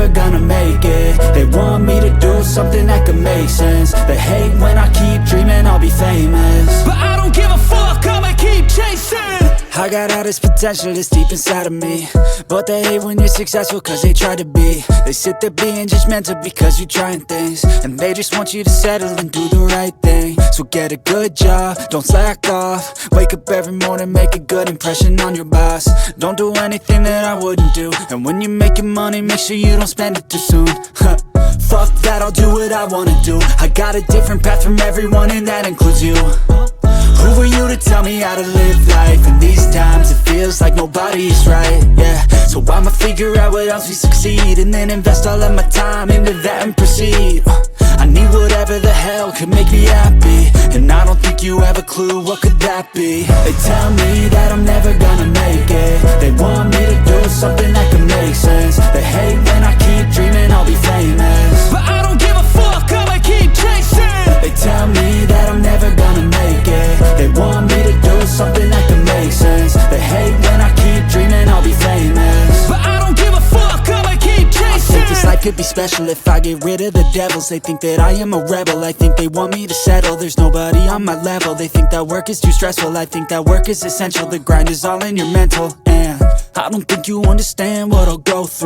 never gonna make it. They want me to do something that could make sense. They hate when I keep dreaming I'll be famous, but I don't give a fuck, I'ma keep chasing. I got all this potential that's deep inside of me, but they hate when you're successful cause they try to be. They sit there being judgmental because you're trying things, and they just want you to settle and do the right thing. So get a good job, don't slack off. Wake up every morning, make a good impression on your boss. Don't do anything that I wouldn't do, and when you're making money, make sure you don't spend it too soon. Fuck that, I'll do what I wanna do. I got a different path from everyone, and that includes you. Who are you to tell me how to live life? In these times it feels like nobody's right, yeah. So I'ma figure out what else we succeed, and then invest all of my time into that and proceed. I need whatever the hell could make me happy, and I don't think you have a clue what could that be. They tell me that I'm never gonna make it. They want me to do something that could make sense. They hate when I keep dreaming I'll be famous, but I don't give a fuck, I'ma keep chasing. They tell me that I'm never gonna make it. They want me to do something that could make sense. They hate when I keep dreaming I'll be famous, but I don't give a fuck, I'ma keep chasing. I think this life could be special if I get rid of the devils. They think that I am a rebel, I think they want me to settle. There's nobody on my level. They think that work is too stressful, I think that work is essential. The grind is all in your mental, and I don't think you understand what I'll go through.